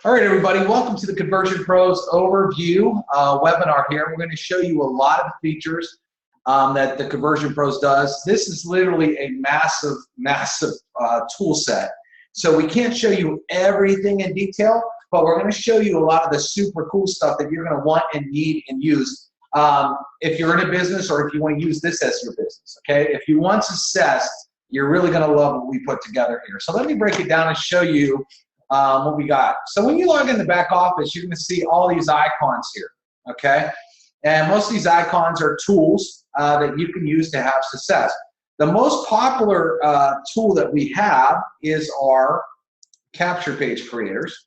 All right, everybody, welcome to the Conversion Pros Overview webinar here. We're going to show you a lot of the features that the Conversion Pros does. This is literally a massive, massive tool set. So we can't show you everything in detail, but we're going to show you a lot of the super cool stuff that you're going to want and need and use if you're in a business or if you want to use this as your business, okay? If you want success, you're really going to love what we put together here. So let me break it down and show you what we got. So when you log in the back office, you're going to see all these icons here, okay? And most of these icons are tools that you can use to have success. The most popular tool that we have is our capture page creators.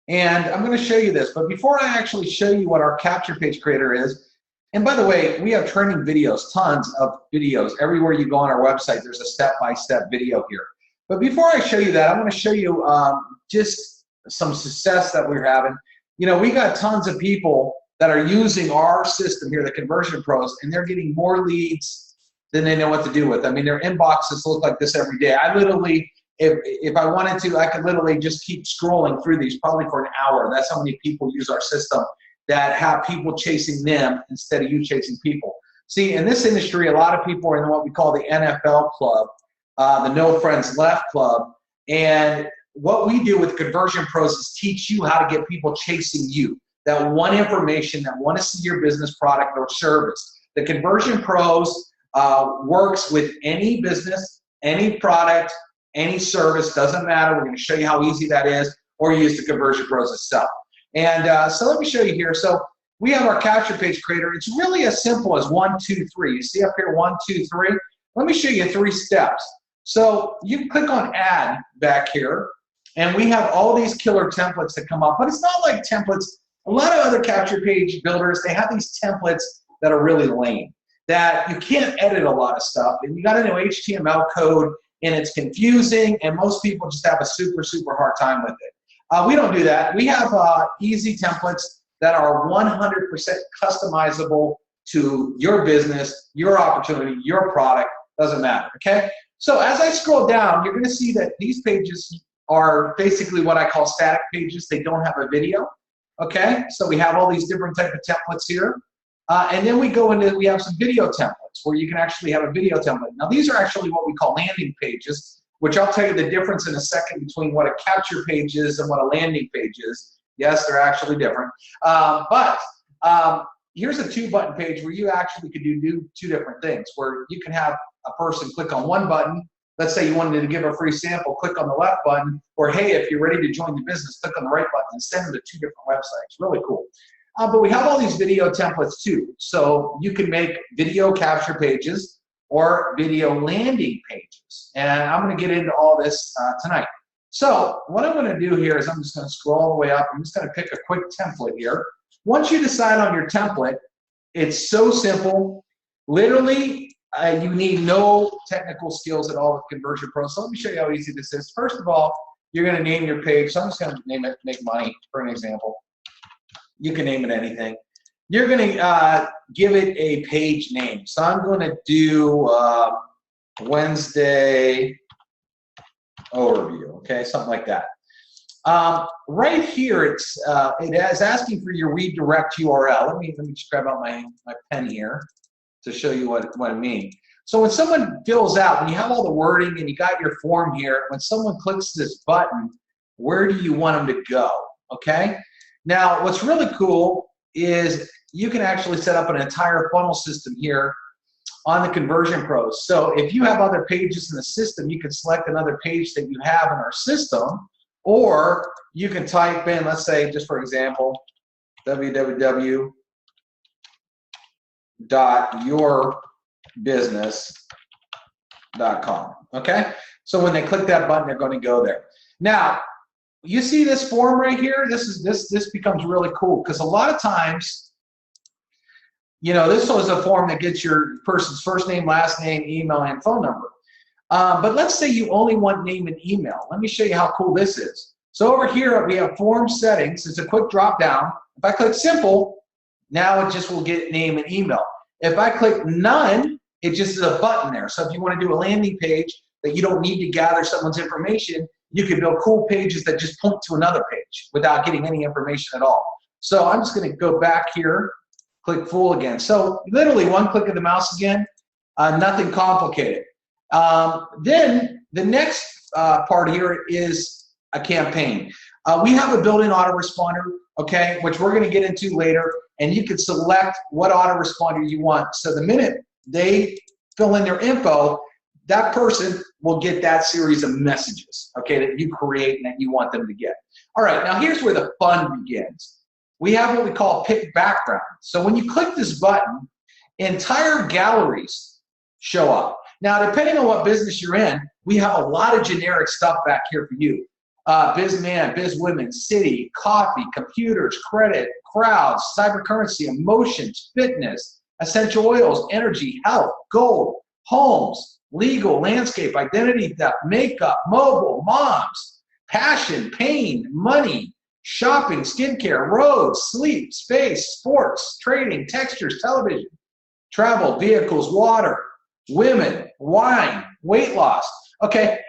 And I'm going to show you this, but before I actually show you what our capture page creator is, and by the way, we have training videos, tons of videos. Everywhere you go on our website, there's a step-by-step video here. But before I show you that, I'm going to show you just some success that we're having. You know, we got tons of people that are using our system here, the Conversion Pros, and they're getting more leads than they know what to do with. I mean, their inboxes look like this every day. I literally, if I wanted to, I could literally just keep scrolling through these probably for an hour. That's how many people use our system that have people chasing them instead of you chasing people. See, in this industry, a lot of people are in what we call the NFL club. The No Friends Left Club, and what we do with Conversion Pros is teach you how to get people chasing you, that want information, that want to see your business product or service. The Conversion Pros works with any business, any product, any service, doesn't matter. We're going to show you how easy that is, or use the Conversion Pros itself. And so let me show you here. So we have our capture page creator. It's really as simple as 1, 2, 3. You see up here 1, 2, 3? Let me show you 3 steps. So you can click on add back here, and we have all these killer templates that come up, but it's not like templates. A lot of other capture page builders, they have these templates that are really lame, that you can't edit a lot of stuff, and you got to know HTML code, and it's confusing, and most people just have a super, super hard time with it. We don't do that. We have easy templates that are 100% customizable to your business, your opportunity, your product, doesn't matter, okay? So as I scroll down, you're going to see that these pages are basically what I call static pages. They don't have a video, okay? So we have all these different type of templates here. And then we go into, we have some video templates where you can actually have a video template. Now these are actually what we call landing pages, which I'll tell you the difference in a second between what a capture page is and what a landing page is. Yes, they're actually different. Here's a 2-button page where you actually could do 2 different things, where you can have a person click on one button. Let's say you wanted to give a free sample, click on the left button, or hey, if you're ready to join the business, click on the right button and send them to 2 different websites. Really cool. But we have all these video templates too. So you can make video capture pages or video landing pages. And I'm going to get into all this tonight. So what I'm going to do here is I'm just going to scroll all the way up. I'm just going to pick a quick template here. Once you decide on your template, it's so simple. Literally, you need no technical skills at all with Conversion Pros. So let me show you how easy this is. First of all, you're going to name your page. So I'm just going to name it Make Money for an example. You can name it anything. You're going to give it a page name. So I'm going to do Wednesday Overview, okay, something like that. Right here, it is asking for your redirect URL. Let me just grab out my pen here to show you what I mean. So when someone fills out, when you have all the wording and you got your form here, when someone clicks this button, where do you want them to go, okay? Now, what's really cool is you can actually set up an entire funnel system here on the Conversion Pros. So if you have other pages in the system, you can select another page that you have in our system, or you can type in, let's say, just for example, www.yourbusiness.com, okay? So when they click that button, they're going to go there. Now, you see this form right here? This becomes really cool because a lot of times, you know, this was a form that gets your person's first name, last name, email, and phone number. But let's say you only want name and email. Let me show you how cool this is. So over here, we have form settings. It's a quick drop down. If I click simple, now it just will get name and email. If I click none, it just is a button there. So if you want to do a landing page that you don't need to gather someone's information, You can build cool pages that just point to another page without getting any information at all. So I'm just going to go back here, click full again. So literally one click of the mouse again, nothing complicated. Then the next part here is a campaign. We have a built-in autoresponder, okay, which we're going to get into later, and you can select what autoresponder you want. So the minute they fill in their info, that person will get that series of messages, okay, that you create and that you want them to get. All right, now here's where the fun begins. We have what we call pick background. So when you click this button, entire galleries show up. Now, depending on what business you're in, we have a lot of generic stuff back here for you. Bizman, bizwomen, city, coffee, computers, credit, crowds, cybercurrency, emotions, fitness, essential oils, energy, health, gold, homes, legal, landscape, identity theft, makeup, mobile, moms, passion, pain, money, shopping, skincare, roads, sleep, space, sports, trading, textures, television, travel, vehicles, water, women, wine, weight loss. Okay,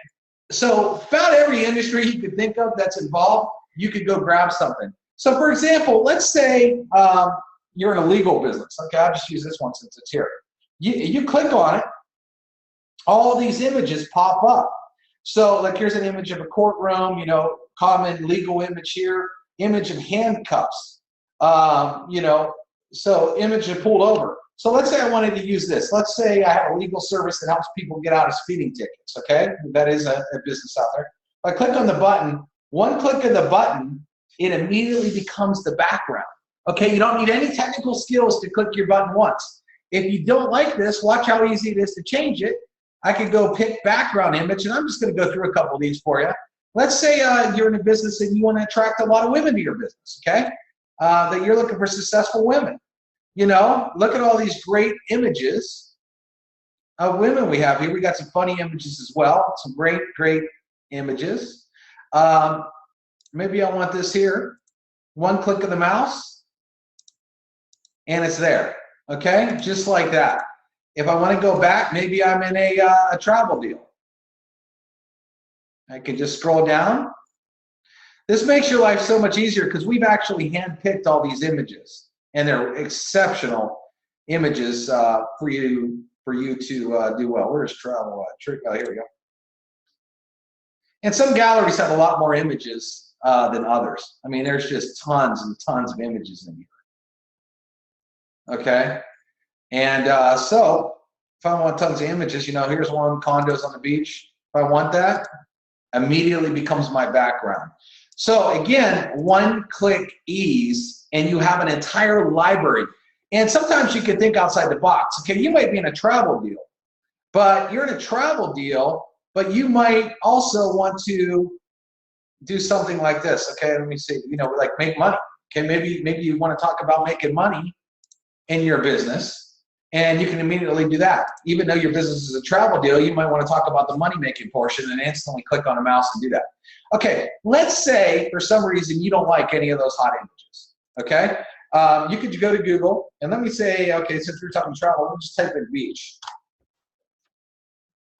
so about every industry you could think of that's involved, you could go grab something. So for example, let's say you're in a legal business. Okay, I'll just use this one since it's here. You click on it, all these images pop up. So like here's an image of a courtroom, you know, common legal image here, image of handcuffs, you know, so image of pulled over. So let's say I wanted to use this. Let's say I have a legal service that helps people get out of speeding tickets, okay? That is a business out there. If I click on the button, one click of the button, it immediately becomes the background. Okay, you don't need any technical skills to click your button once. If you don't like this, watch how easy it is to change it. I could go pick background image, and I'm just going to go through a couple of these for you. Let's say you're in a business and you want to attract a lot of women to your business, okay? That you're looking for successful women. You know, look at all these great images of women we have here. We got some funny images as well, some great, great images. Maybe I want this here. One click of the mouse, and it's there, okay? Just like that. If I want to go back, maybe I'm in a travel deal. I can just scroll down. This makes your life so much easier because we've actually handpicked all these images, and they're exceptional images for you to do well. Where's travel? Here we go. And some galleries have a lot more images than others. I mean, there's just tons and tons of images in here. Okay. And so if I want tons of images, you know, here's one, condos on the beach. If I want that, immediately becomes my background. So again, one click ease, and you have an entire library. And sometimes you can think outside the box. Okay, you might be in a travel deal, but you're in a travel deal, but you might also want to do something like this. Okay, let me see, you know, like make money. Okay, maybe you want to talk about making money in your business, and you can immediately do that. Even though your business is a travel deal, you might want to talk about the money-making portion and instantly click on a mouse and do that. Okay, let's say for some reason you don't like any of those hot images, okay? You could go to Google, and let me say, okay, since we're talking travel, we'll just type in beach.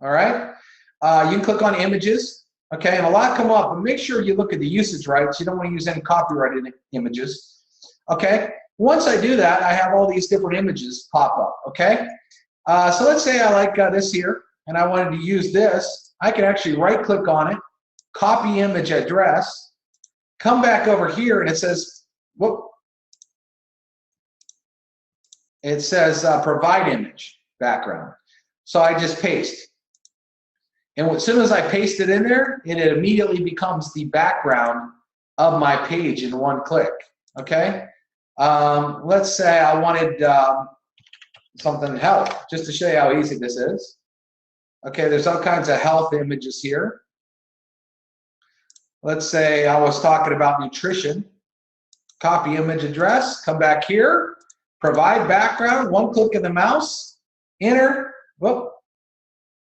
All right? You can click on images, okay, and a lot come up, but make sure you look at the usage rights. You don't want to use any copyrighted images, okay? Once I do that, I have all these different images pop up, okay? So let's say I like this here, and I wanted to use this. I can actually right-click on it, copy image address, come back over here, and it says, whoop, it says provide image background. So I just paste. And as soon as I paste it in there, it immediately becomes the background of my page in one click, okay? Let's say I wanted something health, just to show you how easy this is. Okay, there's all kinds of health images here. Let's say I was talking about nutrition. Copy image address, come back here, provide background, one click of the mouse, enter. Whoop,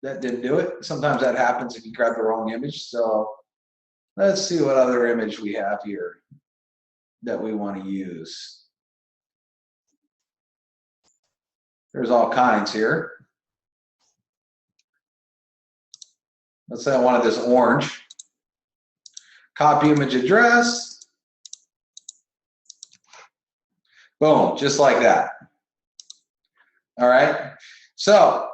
that didn't do it. Sometimes that happens if you grab the wrong image. So let's see what other image we have here that we want to use. There's all kinds here. Let's say I wanted this orange. copy image address. Boom, just like that. All right, so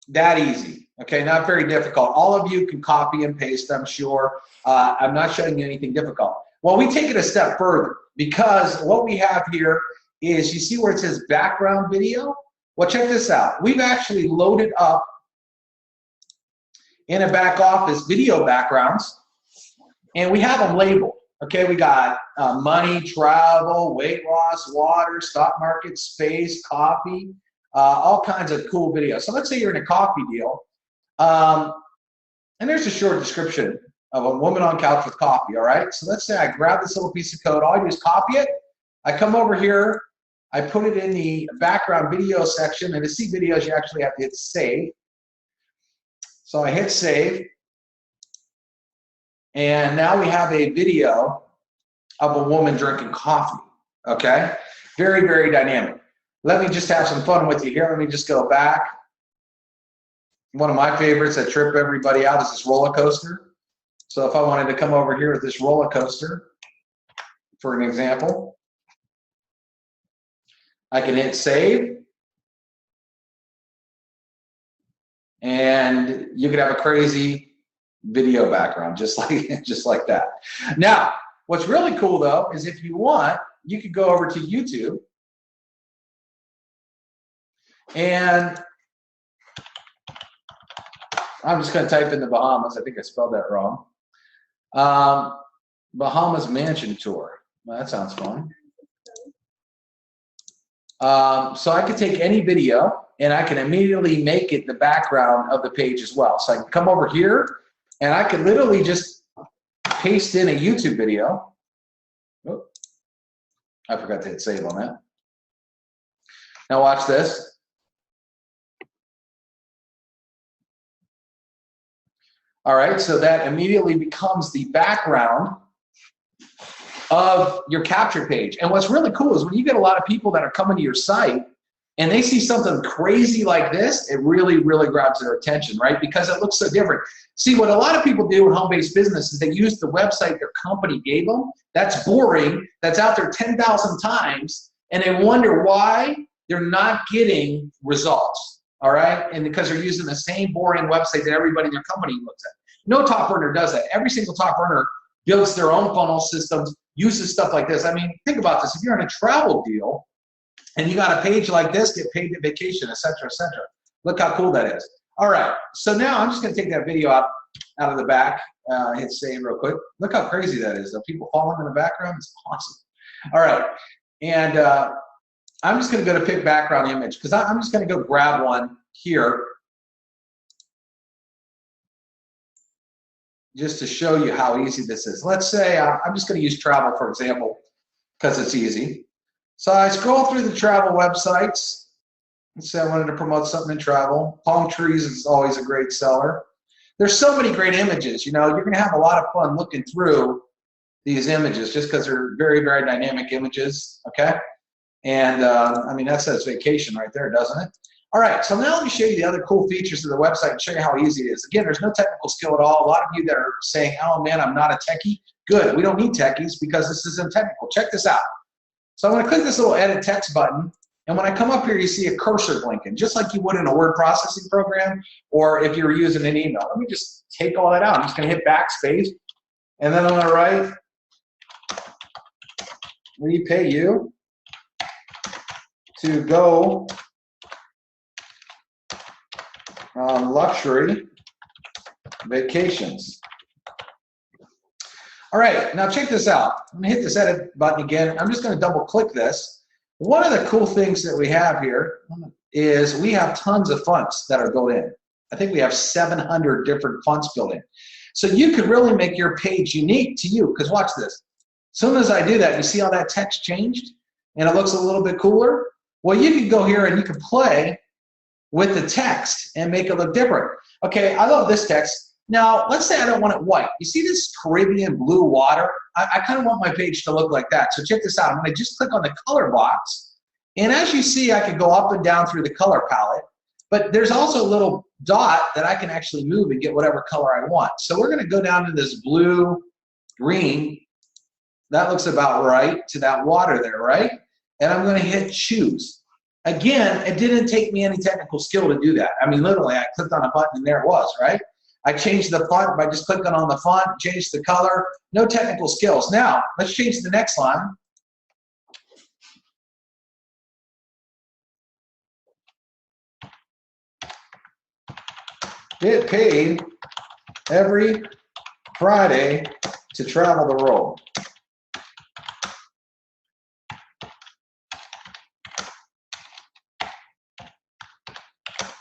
that easy. Okay, not very difficult. All of you can copy and paste, I'm sure. I'm not showing you anything difficult. Well, we take it a step further because what we have here is, you see where it says background video? Well, check this out. We've actually loaded up in a back office video backgrounds, and we have them labeled. Okay, we got money, travel, weight loss, water, stock market, space, coffee, all kinds of cool videos. So let's say you're in a coffee deal, and there's a short description of a woman on couch with coffee, all right? So let's say I grab this little piece of code. All I do is copy it. I come over here. I put it in the background video section, and to see videos, you actually have to hit save. So I hit save, and now we have a video of a woman drinking coffee, okay? Very, very dynamic. Let me just have some fun with you here. Let me just go back. One of my favorites that trip everybody out is this roller coaster. So if I wanted to come over here with this roller coaster, for an example, I can hit save, and you could have a crazy video background just like that. Now, what's really cool though is if you want, you could go over to YouTube, and I'm just going to type in the Bahamas. I think I spelled that wrong. Bahamas Mansion Tour. Well, that sounds fun. So I could take any video and I can immediately make it the background of the page as well. So I can come over here and I can literally just paste in a YouTube video. Oh, I forgot to hit save on that. Now watch this. All right, so that immediately becomes the background of your capture page. And what's really cool is when you get a lot of people that are coming to your site and they see something crazy like this, it really, really grabs their attention, right? Because it looks so different. See, what a lot of people do in home-based business is they use the website their company gave them. That's boring. That's out there 10,000 times. And they wonder why they're not getting results. All right, and because they're using the same boring website that everybody in their company looks at. No top earner does that. Every single top earner builds their own funnel systems, uses stuff like this. I mean, think about this. If you're in a travel deal and you got a page like this, get paid to vacation, et cetera, et cetera. Look how cool that is. All right, so now I'm just going to take that video out of the back, hit save real quick. Look how crazy that is. The people falling in the background, it's awesome. All right, and I'm just going to go to pick background image because I'm just going to go grab one here just to show you how easy this is. Let's say I'm just going to use travel, for example, because it's easy. So I scroll through the travel websites. Let's say I wanted to promote something in travel. Palm trees is always a great seller. There's so many great images. You know, you're going to have a lot of fun looking through these images just because they're very, very dynamic images, okay? And I mean, that says vacation right there, doesn't it? All right, so now let me show you the other cool features of the website and show you how easy it is. Again, there's no technical skill at all. A lot of you that are saying, oh man, I'm not a techie. Good, we don't need techies because this isn't technical. Check this out. So I'm gonna click this little edit text button, and when I come up here, you see a cursor blinking, just like you would in a word processing program or if you were using an email. Let me just take all that out. I'm just gonna hit backspace, and then I'm gonna write, we pay you to go on luxury vacations. All right, now check this out. I'm gonna hit this edit button again. I'm just gonna double click this. One of the cool things that we have here is we have tons of fonts that are built in. I think we have 700 different fonts built in. So you could really make your page unique to you, because watch this. As soon as I do that, you see how that text changed and it looks a little bit cooler? Well, you can go here and you can play with the text and make it look different. Okay, I love this text. Now, let's say I don't want it white. You see this Caribbean blue water? I kind of want my page to look like that. So check this out. I'm going to just click on the color box. And as you see, I can go up and down through the color palette. But there's also a little dot that I can actually move and get whatever color I want. So we're going to go down to this blue green. That looks about right to that water there, right? And I'm going to hit choose. Again, it didn't take me any technical skill to do that. I mean, literally, I clicked on a button and there it was, right? I changed the font by just clicking on the font, changed the color, no technical skills. Now, let's change the next line. Get paid every Friday to travel the world.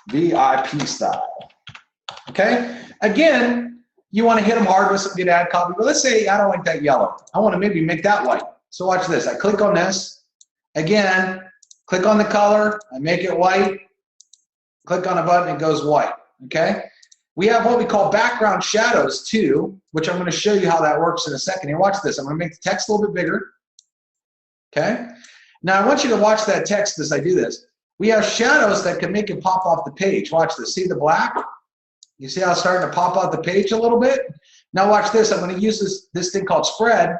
VIP style. Okay? Again, you want to hit them hard with some good ad copy, but let's say I don't like that yellow. I want to maybe make that white. So watch this. I click on this. Again, click on the color. I make it white. Click on a button, it goes white. Okay? We have what we call background shadows too, which I'm going to show you how that works in a second. Here, watch this. I'm going to make the text a little bit bigger. Okay? Now, I want you to watch that text as I do this. We have shadows that can make it pop off the page. Watch this. See the black? You see how it's starting to pop off the page a little bit? Now watch this. I'm going to use this thing called spread,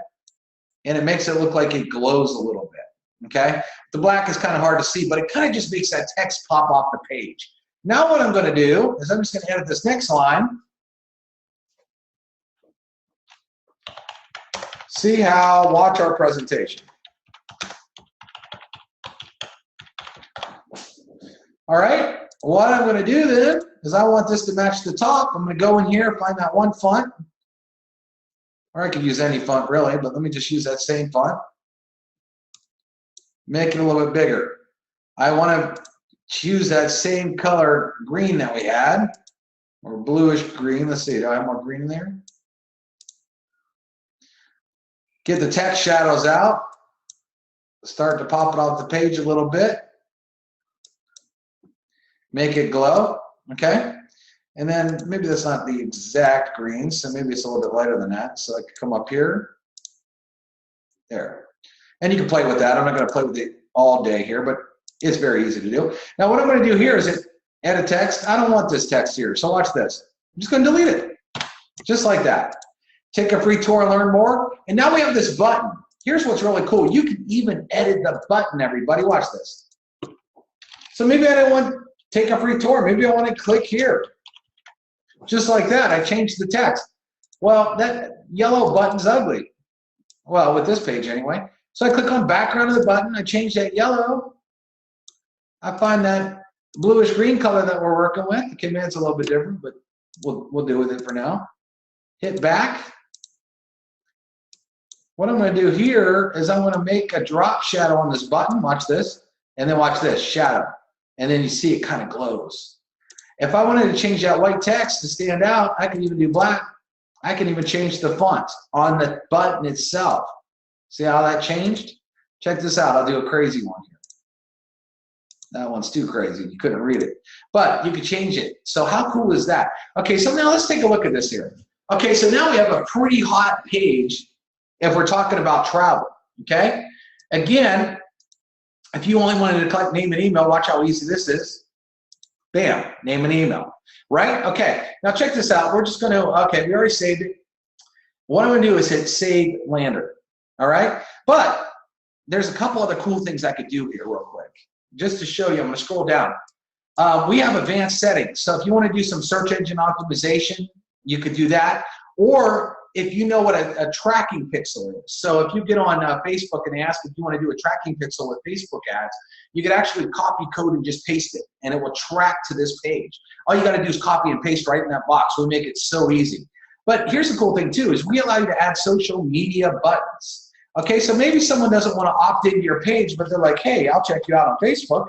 and it makes it look like it glows a little bit. Okay? The black is kind of hard to see, but it kind of just makes that text pop off the page. Now what I'm going to do is I'm just going to edit this next line. See how, watch our presentation. All right, what I'm going to do then is I want this to match the top. I'm going to go in here, find that one font. Or I could use any font really, but let me just use that same font. Make it a little bit bigger. I want to choose that same color green that we had, or bluish green. Let's see, do I have more green in there? Get the text shadows out. Start to pop it off the page a little bit. Make it glow, okay? And then maybe that's not the exact green, so maybe it's a little bit lighter than that. So I could come up here, there. And you can play with that. I'm not gonna play with it all day here, but it's very easy to do. Now what I'm gonna do here is add text. I don't want this text here, so watch this. I'm just gonna delete it, just like that. Take a free tour and learn more. And now we have this button. Here's what's really cool. You can even edit the button, everybody. Watch this. So maybe I didn't want take a free tour. Maybe I want to click here. Just like that, I changed the text. Well, that yellow button's ugly. Well, with this page anyway. So I click on background of the button. I change that yellow. I find that bluish green color that we're working with. The command's a little bit different, but we'll deal with it for now. Hit back. What I'm going to do here is I'm going to make a drop shadow on this button. Watch this. And then watch this, shadow. And then you see it kind of glows. If I wanted to change that white text to stand out, I can even do black. I can even change the font on the button itself. See how that changed? Check this out. I'll do a crazy one here. That one's too crazy. You couldn't read it. But you could change it. So how cool is that? Okay, so now let's take a look at this here. Okay, so now we have a pretty hot page if we're talking about travel. Okay? Again, if you only wanted to collect name and email, watch how easy this is. Bam, name and email, right? Okay, now check this out. We're just gonna, okay, we already saved it. What I'm gonna do is hit Save Lander, all right? But there's a couple other cool things I could do here real quick. Just to show you, I'm gonna scroll down. We have advanced settings. So if you wanna do some search engine optimization, you could do that. Or if you know what a tracking pixel is. So if you get on Facebook and they ask if you want to do a tracking pixel with Facebook ads, you could actually copy code and just paste it, and it will track to this page. All you got to do is copy and paste right in that box. We make it so easy. But here's the cool thing too, is we allow you to add social media buttons. Okay, so maybe someone doesn't want to opt into your page, but they're like, hey, I'll check you out on Facebook.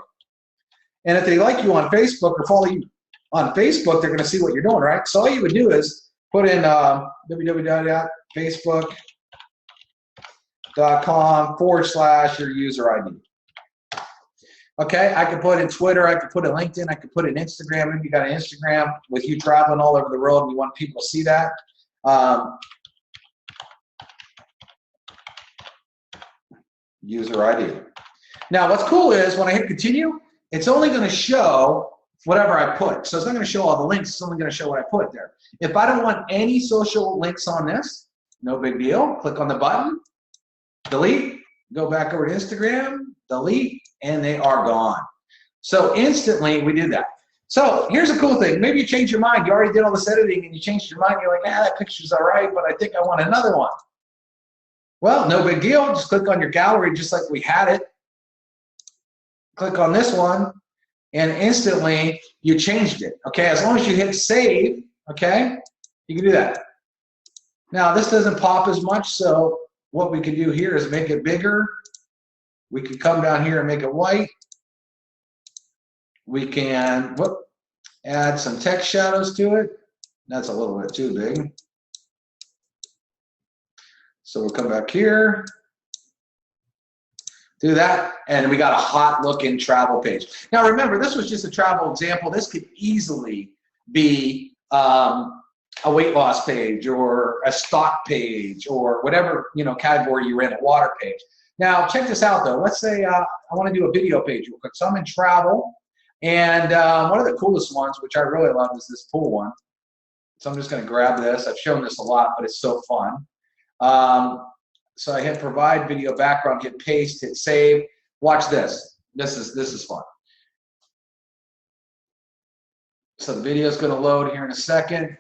And if they like you on Facebook or follow you on Facebook, they're going to see what you're doing, right? So all you would do is put in www.facebook.com/your user ID. Okay, I could put in Twitter, I could put in LinkedIn, I could put in Instagram. Maybe you got an Instagram with you traveling all over the world and you want people to see that. User ID. Now, what's cool is when I hit continue, it's only going to show whatever I put. So it's not going to show all the links. It's only going to show what I put there. If I don't want any social links on this, No big deal. Click on the button, delete, go back over to Instagram, delete, and they are gone. So instantly we did that. So here's a cool thing. Maybe you change your mind. You already did all this editing and you changed your mind. You're like, that picture's all right, but I think I want another one. Well, no big deal. Just click on your gallery just like we had it. Click on this one, and instantly you changed it. Okay, as long as you hit save, okay, you can do that. Now, this doesn't pop as much, so what we can do here is make it bigger. We can come down here and make it white. We can add some text shadows to it. That's a little bit too big. So we'll come back here, do that, and we got a hot looking travel page. Now remember, this was just a travel example. This could easily be a weight loss page or a stock page or whatever category you're in, a water page. Now check this out though. Let's say I want to do a video page real quick. So I'm in travel, and one of the coolest ones, which I really love, is this pool one. So I'm just going to grab this. I've shown this a lot, but it's so fun. So I hit provide video background, hit paste, hit save. Watch this. This is fun. So the video is going to load here in a second.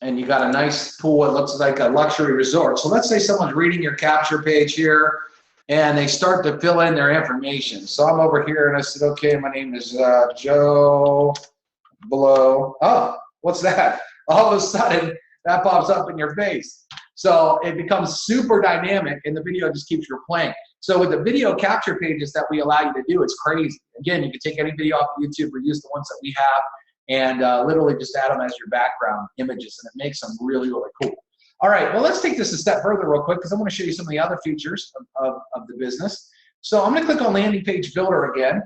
And you got a nice pool. It looks like a luxury resort. So let's say someone's reading your capture page here and they start to fill in their information. So I'm over here and I said, okay, my name is Joe Blow. Oh, what's that? All of a sudden, that pops up in your face. So it becomes super dynamic and the video just keeps replaying. So with the video capture pages that we allow you to do, it's crazy. Again, you can take any video off of YouTube or use the ones that we have and literally just add them as your background images, and it makes them really, really cool. All right, well, let's take this a step further real quick because I want to show you some of the other features of the business. So I'm going to click on Landing Page Builder again,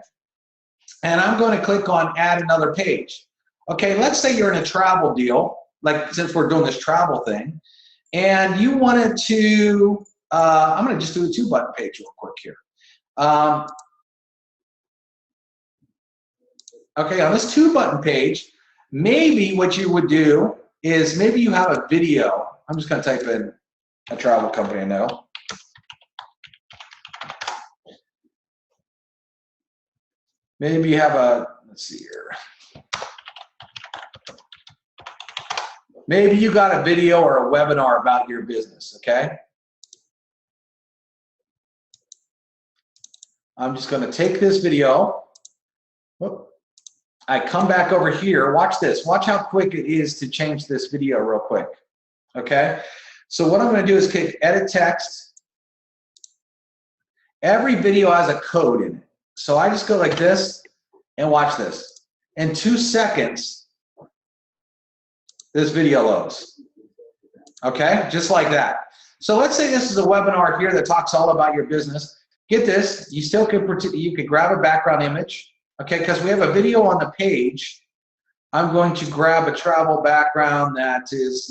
and I'm going to click on Add Another Page. Okay, let's say you're in a travel deal, like since we're doing this travel thing, and you wanted to, I'm going to just do a 2-button page real quick here. Okay, on this 2-button page, maybe what you would do is maybe you have a video. I'm just going to type in a travel company I know. Maybe you have a, let's see here. Maybe you got a video or a webinar about your business, okay? I'm just going to take this video. Whoop. I come back over here. Watch this. Watch how quick it is to change this video real quick, okay? So what I'm going to do is click Edit Text. Every video has a code in it. So I just go like this and watch this. In 2 seconds, this video loads. Okay, just like that. So let's say this is a webinar here that talks all about your business. Get this, you still could, you could grab a background image, okay, because we have a video on the page. I'm going to grab a travel background that is,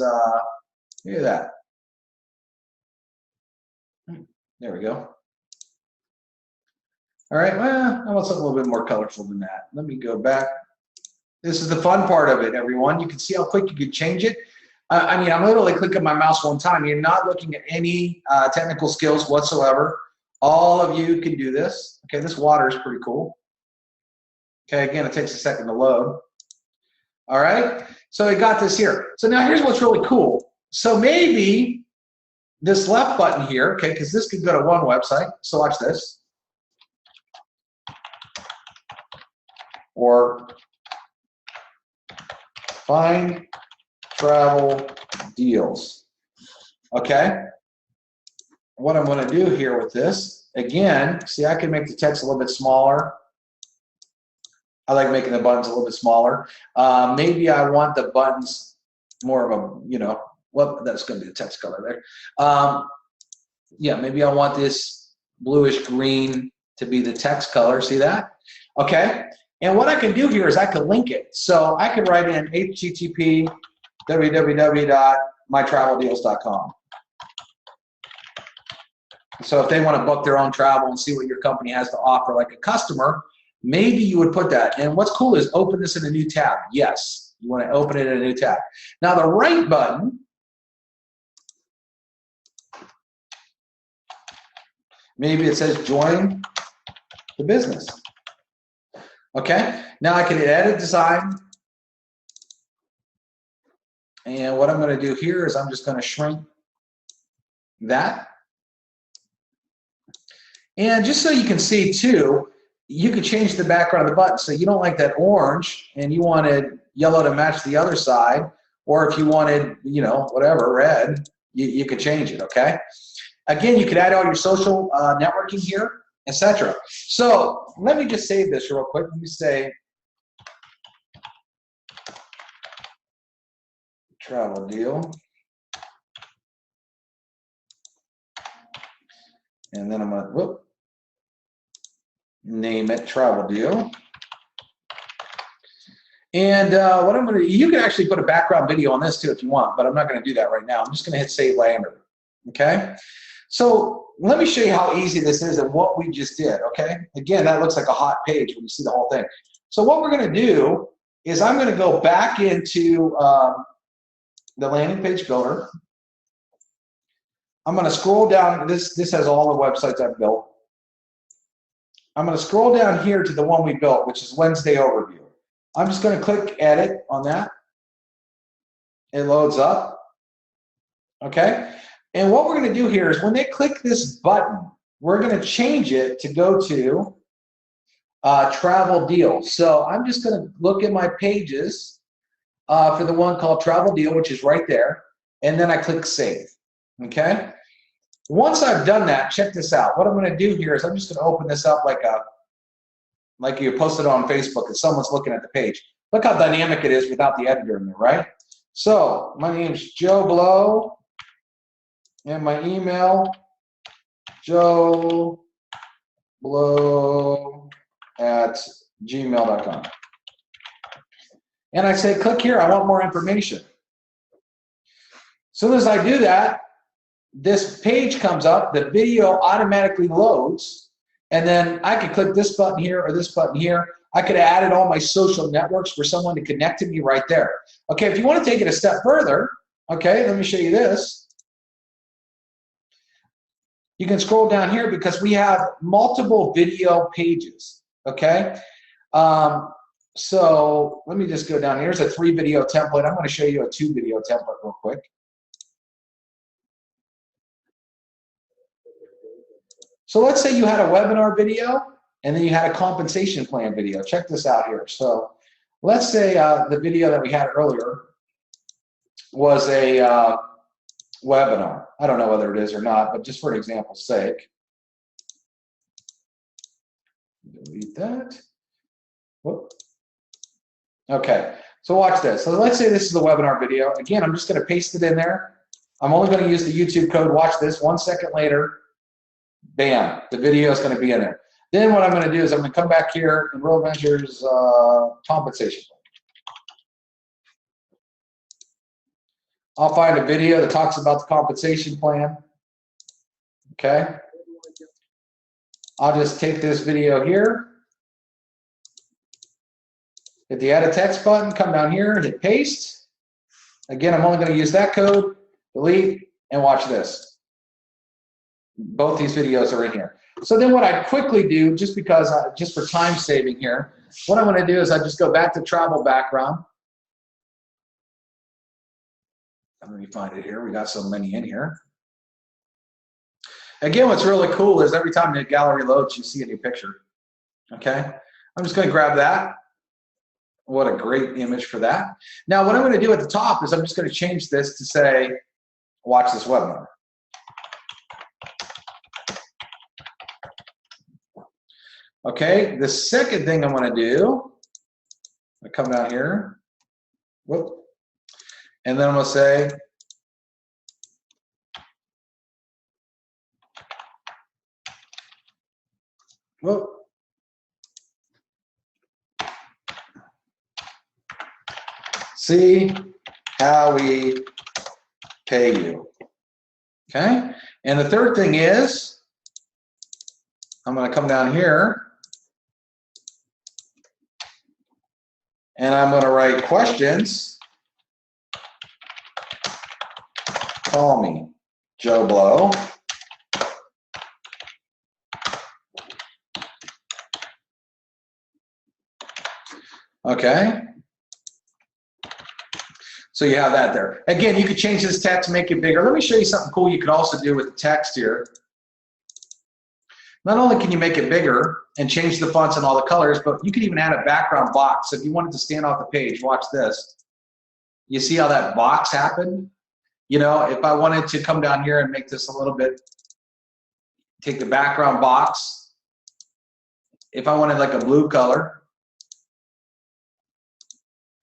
look at that. There we go. All right, well, I want something a little bit more colorful than that. Let me go back. This is the fun part of it, everyone. You can see how quick you can change it. I mean, I'm literally clicking my mouse one time. You're not looking at any technical skills whatsoever. All of you can do this. Okay, this water is pretty cool. Okay, again, it takes a second to load. All right, so we got this here. So now here's what's really cool. So maybe this left button here, okay, because this could go to one website. So watch this. Or find travel deals. Okay. What I'm going to do here with this, again, see, I can make the text a little bit smaller. I like making the buttons a little bit smaller. Maybe I want the buttons more of a, you know, well, that's going to be the text color there. Yeah, maybe I want this bluish green to be the text color. See that? Okay. And what I can do here is I can link it. So I can write in http www.mytraveldeals.com. So if they want to book their own travel and see what your company has to offer like a customer, maybe you would put that. And what's cool is open this in a new tab. Yes, You want to open it in a new tab. Now the right button, maybe it says join the business. Okay, now I can edit design. And what I'm going to do here is I'm just going to shrink that. And just so you can see too, you can change the background of the button. So you don't like that orange and you wanted yellow to match the other side, or if you wanted, you know, whatever, red, you could change it, okay? Again, you could add all your social networking here, etc. So let me just save this real quick. Let me say travel deal. And then I'm going to name it travel deal. And what I'm going to, you can actually put a background video on this too if you want, but I'm not going to do that right now. I'm just going to hit save lander. Okay. So let me show you how easy this is and what we just did. Okay. Again, that looks like a hot page when you see the whole thing. So what we're going to do is I'm going to go back into the landing page builder. I'm going to scroll down. This has all the websites I've built. I'm going to scroll down here to the one we built, which is Wednesday Overview. I'm just going to click Edit on that. It loads up. Okay. And what we're going to do here is when they click this button, we're going to change it to go to Travel Deal. So I'm just going to look at my pages for the one called Travel Deal, which is right there. And then I click Save. Okay. Once I've done that, check this out. What I'm going to do here is I'm just going to open this up like you posted on Facebook and someone's looking at the page. Look how dynamic it is without the editor in there, right? So my name's Joe Blow, and my email, joeblow@gmail.com. And I say, click here, I want more information. As soon as I do that, this page comes up, the video automatically loads, and then I could click this button here or this button here. I could have added all my social networks for someone to connect to me right there. Okay, if you want to take it a step further, okay, let me show you this. You can scroll down here because we have multiple video pages, okay? So let me just go down. Here's a 3-video template. I'm going to show you a 2-video template real quick. So let's say you had a webinar video and then you had a compensation plan video. Check this out here. So let's say the video that we had earlier was a webinar. I don't know whether it is or not, but just for an example's sake. Delete that. Whoop. Okay, so watch this. So let's say this is the webinar video. Again, I'm just going to paste it in there. I'm only going to use the YouTube code. Watch this. 1 second later, bam, the video is going to be in there. Then what I'm going to do is I'm going to come back here and Real Ventures compensation plan. I'll find a video that talks about the compensation plan. Okay. I'll just take this video here, hit the edit text button, come down here, hit paste. Again, I'm only going to use that code, delete, and watch this. Both these videos are in here. So then what I quickly do, just because, just for time saving here, what I'm going to do is I just go back to travel background. Let me find it here. We got so many in here. Again, what's really cool is every time the gallery loads, you see a new picture. Okay? I'm just going to grab that. What a great image for that. Now, what I'm going to do at the top is I'm just going to change this to say, watch this webinar. Okay, the second thing I'm going to do, I come down here, whoop, and then I'm going to say, whoop, see how we pay you. Okay, and the third thing is, I'm going to come down here And I'm going to write questions. Call me Joe Blow. Okay. So you have that there. Again, you could change this text, make it bigger. Let me show you something cool you could also do with the text here. Not only can you make it bigger and change the fonts and all the colors, but you can even add a background box. So if you wanted to stand off the page, watch this. You see how that box happened? You know, if I wanted to come down here and make this a little bit, take the background box. If I wanted like a blue color,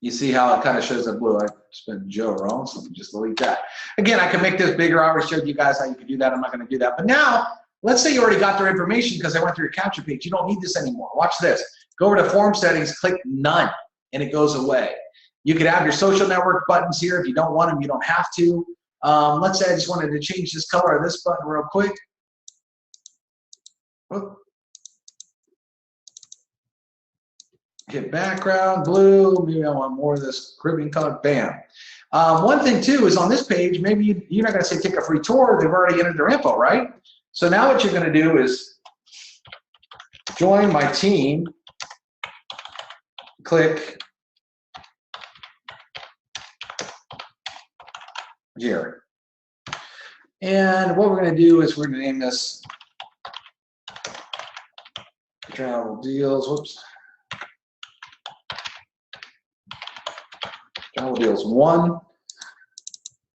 you see how it kind of shows the blue. I spelled Joe wrong, so just delete that. Again, I can make this bigger. I already showed you guys how you can do that. I'm not going to do that. But now, let's say you already got their information because they went through your capture page. You don't need this anymore. Watch this. Go over to form settings, click none, and it goes away. You could have your social network buttons here. If you don't want them, you don't have to. Let's say I just wanted to change this color of this button real quick. Whoop. Hit background, blue, maybe I want more of this Caribbean color, bam. One thing too is on this page, maybe you're not gonna say take a free tour, they've already entered their info, right? So now what you're gonna do is join my team, click here. And what we're gonna do is we're gonna name this travel deals, whoops. Travel deals 1,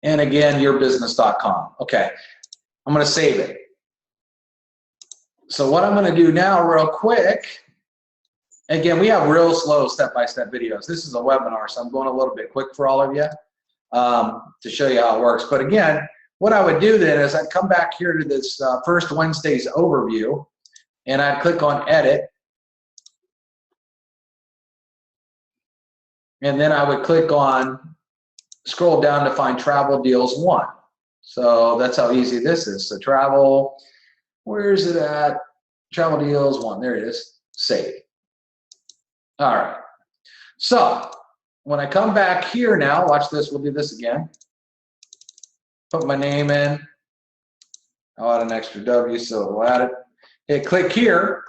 and again, yourbusiness.com. Okay, I'm going to save it. So what I'm going to do now real quick, again, we have real slow step-by-step videos. This is a webinar, so I'm going a little bit quick for all of you to show you how it works. But again, what I would do then is I'd come back here to this first Wednesday's overview, and I'd click on edit. And then I would click on, scroll down to find travel deals 1. So that's how easy this is. So travel, where is it at? Travel deals 1, there it is, save. All right, so when I come back here now, watch this, we'll do this again. Put my name in, I'll add an extra W, so we'll add it. Hit click here.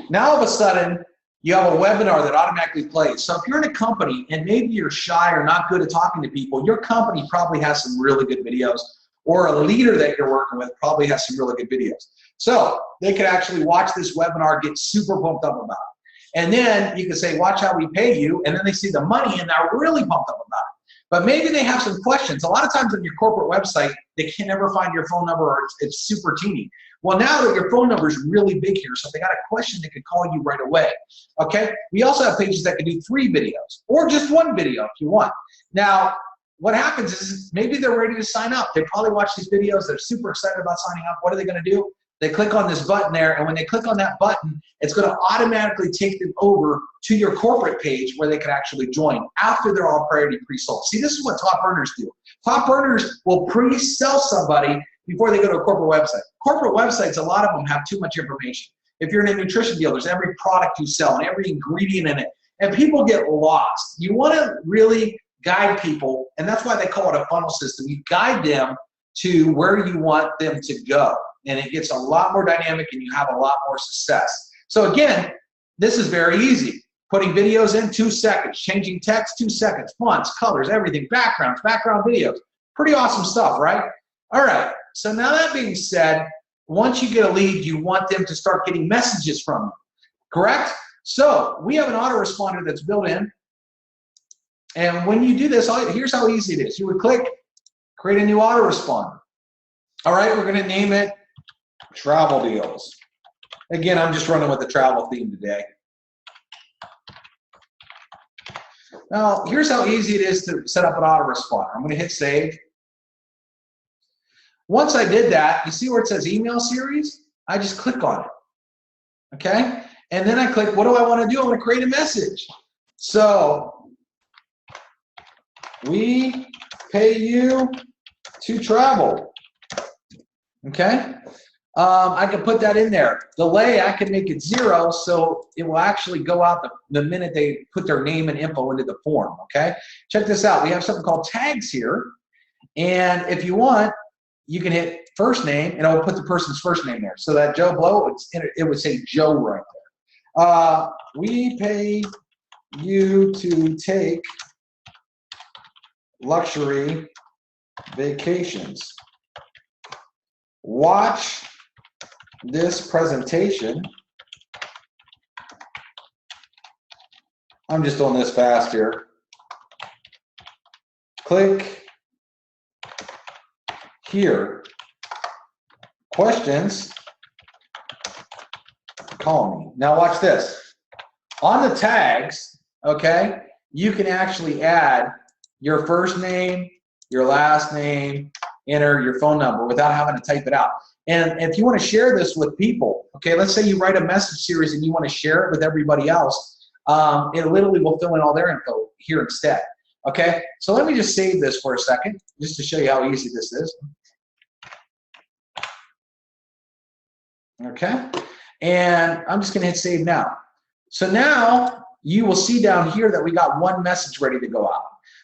Now all of a sudden, you have a webinar that automatically plays. So if you're in a company and maybe you're shy or not good at talking to people, your company probably has some really good videos, or a leader that you're working with probably has some really good videos. So they could actually watch this webinar, get super pumped up about it. And then you can say, watch how we pay you, and then they see the money and they're really pumped up about it. But maybe they have some questions. A lot of times on your corporate website, they can never find your phone number, or it's super teeny. Well, now that your phone number is really big here, so if they got a question, they can call you right away. Okay? We also have pages that can do 3 videos, or just 1 video if you want. Now, what happens is maybe they're ready to sign up. They probably watch these videos. They're super excited about signing up. What are they going to do? They click on this button there, and when they click on that button, it's going to automatically take them over to your corporate page where they can actually join after they're all priority pre-sold. See, this is what top earners do. Top earners will pre-sell somebody before they go to a corporate website. Corporate websites, a lot of them have too much information. If you're in a nutrition deal, there's every product you sell and every ingredient in it, and people get lost. You want to really guide people, and that's why they call it a funnel system. You guide them to where you want them to go, and it gets a lot more dynamic and you have a lot more success. So again, this is very easy. Putting videos in 2 seconds, changing text 2 seconds, fonts, colors, everything, backgrounds, background videos. Pretty awesome stuff, right? All right, so now that being said, once you get a lead, you want them to start getting messages from you, correct? So we have an autoresponder that's built in, and when you do this, here's how easy it is. You would click, create a new autoresponder. All right, we're gonna name it Travel Deals. Again, I'm just running with the travel theme today. Now, here's how easy it is to set up an autoresponder. I'm gonna hit save. Once I did that, you see where it says email series? I just click on it, okay? And then I click, what do I wanna do? I wanna create a message. So, we pay you to travel, okay? I can put that in there. Delay, I can make it 0, so it will actually go out the minute they put their name and info into the form, okay? Check this out. We have something called tags here, and if you want, you can hit first name, and it will put the person's first name there. So that Joe Blow, it would say Joe right there. We pay you to take luxury vacations. Watch this presentation. I'm just doing this fast here. Click here. Questions? Call me. Now watch this. On the tags, okay, you can actually add your first name, your last name, enter your phone number without having to type it out. And if you want to share this with people, okay, let's say you write a message series and you want to share it with everybody else, it literally will fill in all their info here instead. Okay, so let me just save this for a second, just to show you how easy this is. Okay, and I'm just going to hit save now. So now you will see down here that we got one message ready to go out.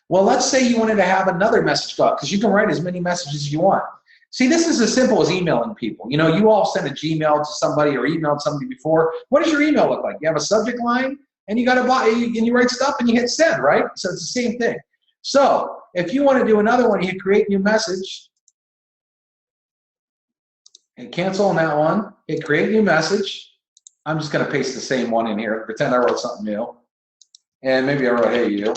Well, let's say you wanted to have another message go out, because you can write as many messages as you want. See, this is as simple as emailing people. You know, you all send a Gmail to somebody or emailed somebody before. What does your email look like? You have a subject line, and you got a body, and you write stuff, and you hit send, right? So it's the same thing. So if you want to do another one, you hit create new message, and cancel on that one. Hit create new message. I'm just going to paste the same one in here. Pretend I wrote something new, and maybe I wrote hey you,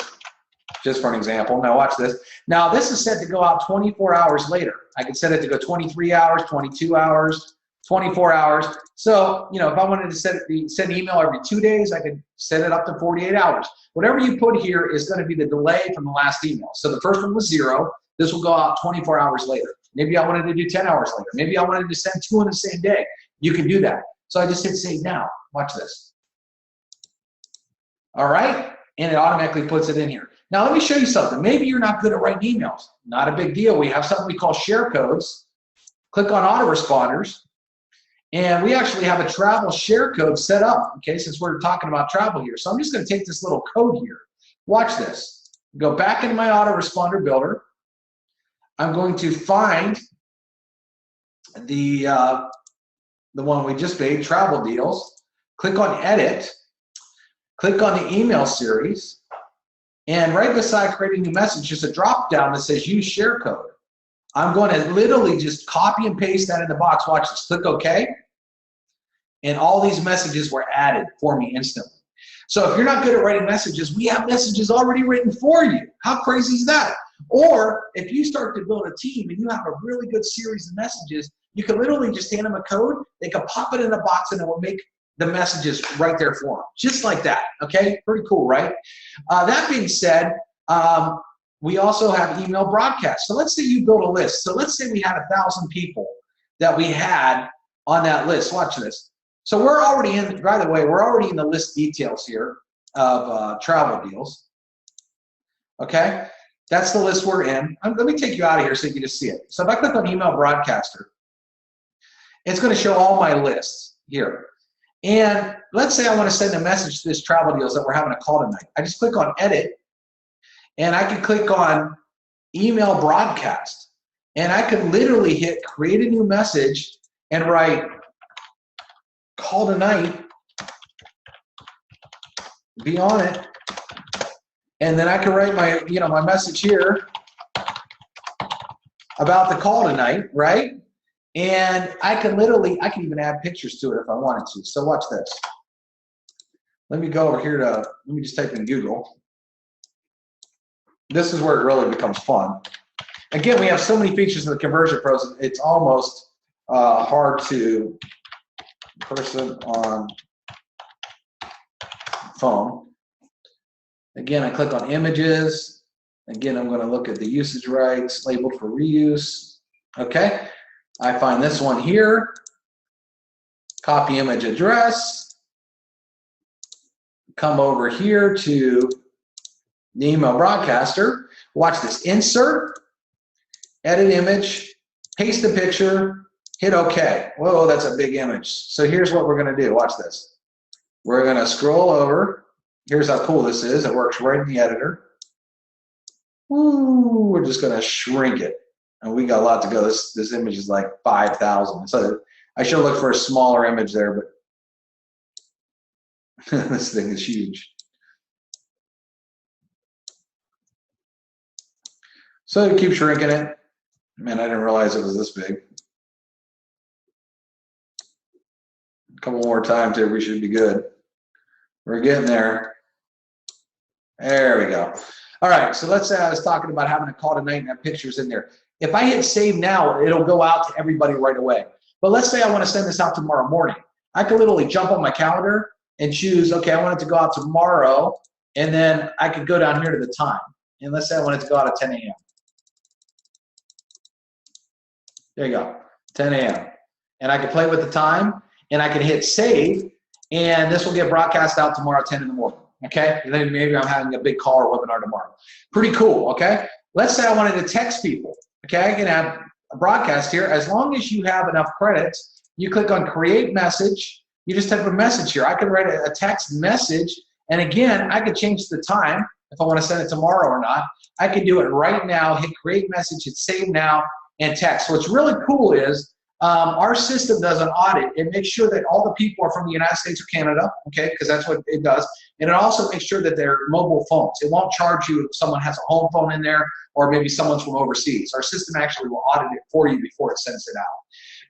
just for an example. Now watch this. Now this is set to go out 24 hours later. I can set it to go 23 hours, 22 hours, 24 hours. So, you know, if I wanted to send an email every 2 days, I could set it up to 48 hours. Whatever you put here is going to be the delay from the last email. So the first one was 0. This will go out 24 hours later. Maybe I wanted to do 10 hours later. Maybe I wanted to send 2 on the same day. You can do that. So I just hit save now. Watch this. All right, and it automatically puts it in here. Now let me show you something. Maybe you're not good at writing emails. Not a big deal. We have something we call share codes. Click on autoresponders, and we actually have a travel share code set up, okay, since we're talking about travel here. So I'm just going to take this little code here. Watch this. Go back into my autoresponder builder. I'm going to find the one we just made, travel deals. Click on edit. Click on the email series. And right beside creating new message, there's a drop down that says use share code. I'm going to literally just copy and paste that in the box. Watch this. Click OK. And all these messages were added for me instantly. So if you're not good at writing messages, we have messages already written for you. How crazy is that? Or if you start to build a team and you have a really good series of messages, you can literally just hand them a code. They can pop it in a box and it will make the messages right there for them. Just like that. Okay? Pretty cool, right? That being said, we also have email broadcasts. So let's say you build a list. So let's say we had 1,000 people that we had on that list. Watch this. So we're already in, by the way, we're already in the list details here of travel deals. Okay? That's the list we're in. Let me take you out of here so you can just see it. So if I click on email broadcaster, it's going to show all my lists here. And let's say I want to send a message to this travel deals that we're having a call tonight. I just click on edit, and I can click on email broadcast. And I could literally hit create a new message and write call tonight, be on it. And then I can write my, my message here about the call tonight, right? And I can even add pictures to it if I wanted to. So watch this. Let me go over here let me just type in Google. This is where it really becomes fun. Again, we have so many features in the Conversion Pros, it's almost hard to person on phone. Again, I click on images. Again, I'm going to look at the usage rights labeled for reuse. Okay. I find this one here, copy image address, come over here to the email broadcaster, watch this, insert, edit image, paste the picture, Hit OK. Whoa, that's a big image. So here's what we're going to do. Watch this. We're going to scroll over. Here's how cool this is. It works right in the editor. Woo, we're just going to shrink it. And we got a lot to go. This image is like 5,000. So I should look for a smaller image there, but this thing is huge. So keep shrinking it. Man, I didn't realize it was this big. A couple more times here, we should be good. We're getting there. There we go. All right, so let's say I was talking about having a call tonight and have pictures in there. If I hit save now, it'll go out to everybody right away. But let's say I want to send this out tomorrow morning. I could literally jump on my calendar and choose, okay, I want it to go out tomorrow, and then I could go down here to the time. And let's say I want it to go out at 10 a.m. There you go, 10 a.m. And I can play with the time, and I can hit save, and this will get broadcast out tomorrow at 10 in the morning, okay? And then maybe I'm having a big call or webinar tomorrow. Pretty cool, okay? Let's say I wanted to text people, okay? I can have a broadcast here. As long as you have enough credits, you click on create message. You just type a message here. I can write a text message, and again, I could change the time if I want to send it tomorrow or not. I can do it right now, hit create message, hit save now, and text. What's really cool is our system does an audit. It makes sure that all the people are from the United States or Canada, okay, because that's what it does. And it also makes sure that they're mobile phones. It won't charge you if someone has a home phone in there or maybe someone's from overseas. Our system actually will audit it for you before it sends it out.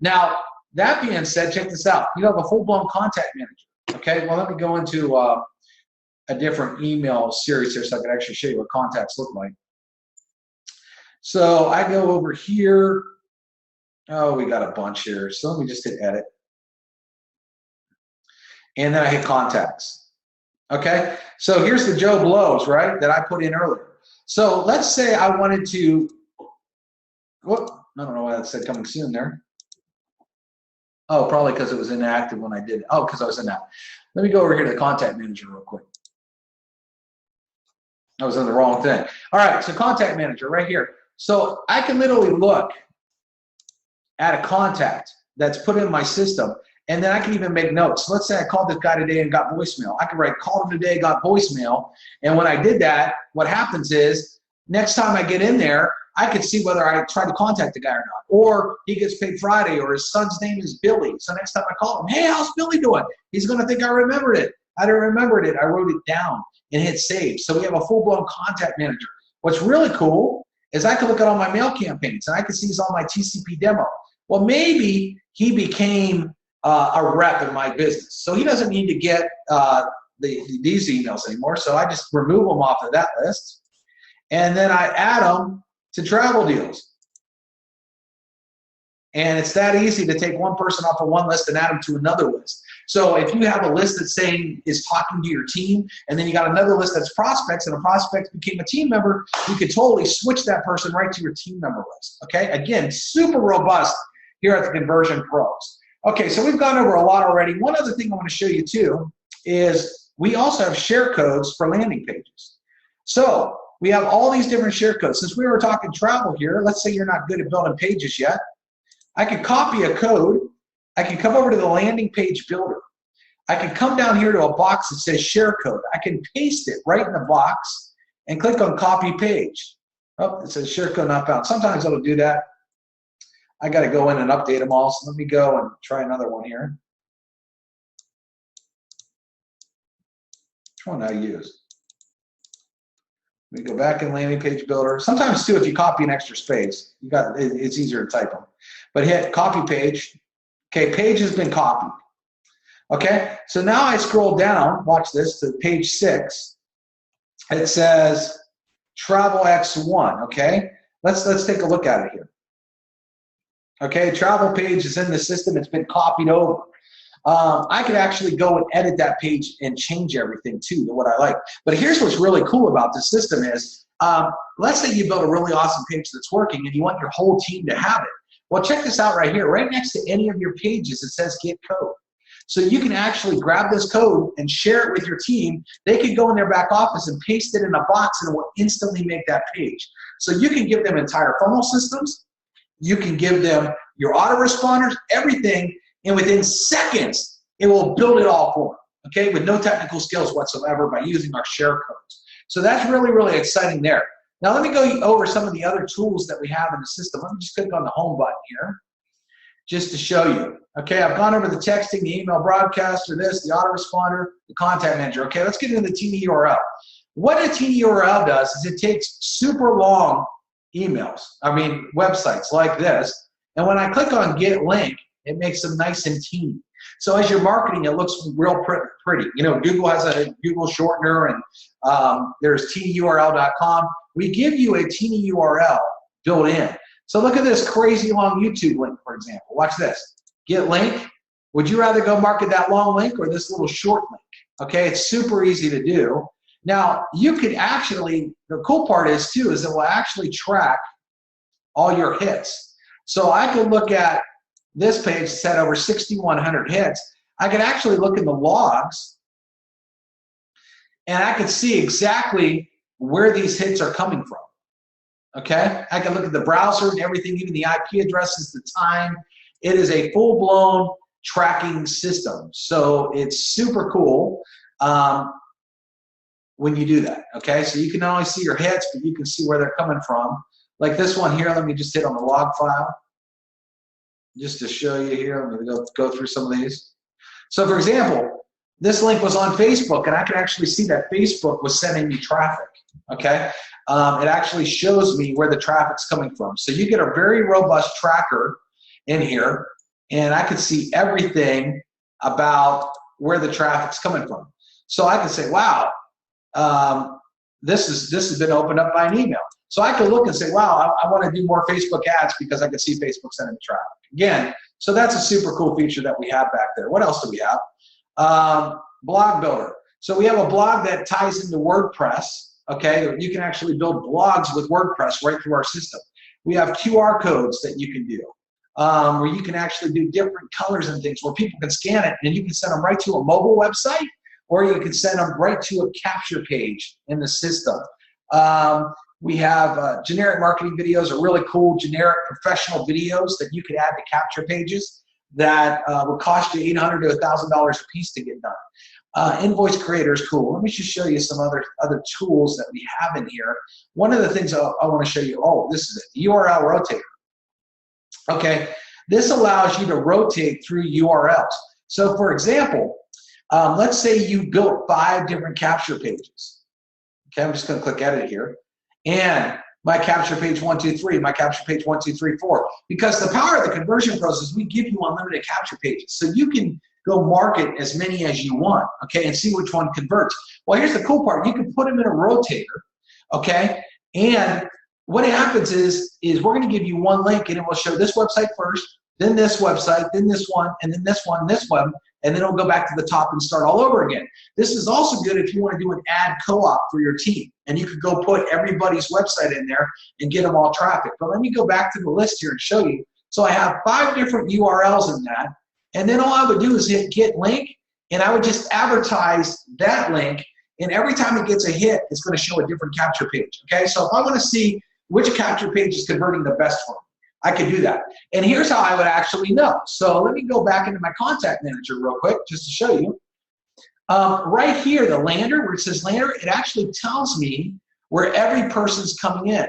Now, that being said, check this out. You have a full-blown contact manager, okay? Well, let me go into a different email series here so I can actually show you what contacts look like. So I go over here. Oh, we got a bunch here. So let me just hit edit. And then I hit contacts. Okay? So here's the Joe Blows, right, that I put in earlier. So let's say I wanted to, whoop, I don't know why that said coming soon there. Oh, probably because it was inactive when I did it. Oh, because I was in that. Let me go over here to the contact manager real quick. I was in the wrong thing. All right, so contact manager right here. So I can literally look at a contact that's put in my system, and then I can even make notes. Let's say I called this guy today and got voicemail. I can write called him today, got voicemail, and when I did that, what happens is next time I get in there, I could see whether I tried to contact the guy or not. Or he gets paid Friday, or his son's name is Billy. So next time I call him, hey, how's Billy doing? He's going to think I remembered it. I didn't remember it. I wrote it down and hit save. So we have a full-blown contact manager. What's really cool is I can look at all my mail campaigns, and I can see he's on my TCP demo. Well, maybe he became a rep in my business. So he doesn't need to get these emails anymore. So I just remove them off of that list. And then I add them to travel deals. And it's that easy to take one person off of one list and add them to another list. So if you have a list that's saying is talking to your team, and then you got another list that's prospects, and a prospect became a team member, you could totally switch that person right to your team member list. Okay, again, super robust here at the Conversion Pros. Okay, so we've gone over a lot already. One other thing I want to show you too is we also have share codes for landing pages. So we have all these different share codes. Since we were talking travel here, let's say you're not good at building pages yet. I can copy a code. I can come over to the landing page builder. I can come down here to a box that says share code. I can paste it right in the box and click on copy page. Oh, it says share code not found. Sometimes it'll do that. I got to go in and update them all. So let me go and try another one here. Which one did I use? Let me go back in landing page builder. Sometimes too, if you copy an extra space, it's easier to type them. But hit copy page. Okay, page has been copied. Okay, so now I scroll down, watch this, to page 6. It says Travel X1, okay? Let's take a look at it here. Okay, travel page is in the system, it's been copied over. I could actually go and edit that page and change everything too to what I like. But here's what's really cool about this system is, let's say you build a really awesome page that's working and you want your whole team to have it. Well, check this out right here. Right next to any of your pages, it says get code. So you can actually grab this code and share it with your team. They can go in their back office and paste it in a box and it will instantly make that page. So you can give them entire funnel systems. You can give them your autoresponders, everything, and within seconds, it will build it all for them, okay, with no technical skills whatsoever by using our share codes. So that's really, really exciting there. Now let me go over some of the other tools that we have in the system. Let me just click on the home button here just to show you. Okay, I've gone over the texting, the email broadcaster, this, the autoresponder, the contact manager. Okay, let's get into the Teeny URL. What a Teeny URL does is it takes super long websites like this, and when I click on get link, it makes them nice and teeny. So as you're marketing, it looks real pretty. You know, Google has a Google shortener, and there's teenyurl.com. We give you a Teeny URL built in. So look at this crazy long YouTube link, for example. Watch this. Get link. Would you rather go market that long link or this little short link? Okay, it's super easy to do. Now, you could actually, the cool part is too, is it will actually track all your hits. So I could look at this page that's had over 6,100 hits. I could actually look in the logs and I could see exactly where these hits are coming from. Okay, I can look at the browser and everything, even the IP addresses, the time. It is a full-blown tracking system. So it's super cool when you do that. Okay, so you can not only see your hits, but you can see where they're coming from. Like this one here, let me just hit on the log file just to show you here. I'm going to go through some of these. So for example, this link was on Facebook, and I can actually see that Facebook was sending me traffic. Okay, it actually shows me where the traffic's coming from. So you get a very robust tracker in here, and I can see everything about where the traffic's coming from. So I can say, wow, this has been opened up by an email. So I can look and say, wow, I want to do more Facebook ads because I can see Facebook sending me traffic. Again, so that's a super cool feature that we have back there. What else do we have? Blog builder. So we have a blog that ties into WordPress. Okay, you can actually build blogs with WordPress right through our system. We have QR codes that you can do, where you can actually do different colors and things where people can scan it and you can send them right to a mobile website, or you can send them right to a capture page in the system. We have generic marketing videos, are really cool generic professional videos that you could add to capture pages that will cost you $800 to $1,000 a piece to get done. Invoice creator is cool. Let me just show you some other tools that we have in here. One of the things I want to show you, this is it, the URL rotator. Okay, this allows you to rotate through URLs. So for example, let's say you built 5 different capture pages. Okay, I'm just going to click edit here. And my capture page 1, 2, 3, my capture page 1, 2, 3, 4. Because the power of the conversion process, we give you unlimited capture pages. So you can go market as many as you want, okay, and see which one converts. Well, here's the cool part. You can put them in a rotator, okay, and what happens is we're going to give you one link, and it will show this website first, then this website, then this one, and then this one, and this one, and then it'll go back to the top and start all over again. This is also good if you want to do an ad co-op for your team, and you could go put everybody's website in there and get them all traffic. But let me go back to the list here and show you. So I have 5 different URLs in that. And then all I would do is hit get link, and I would just advertise that link, and every time it gets a hit, it's going to show a different capture page. Okay, so if I want to see which capture page is converting the best for me, I could do that. And here's how I would actually know. So let me go back into my contact manager real quick just to show you. Right here, the lander, where it says lander, it actually tells me where every person's coming in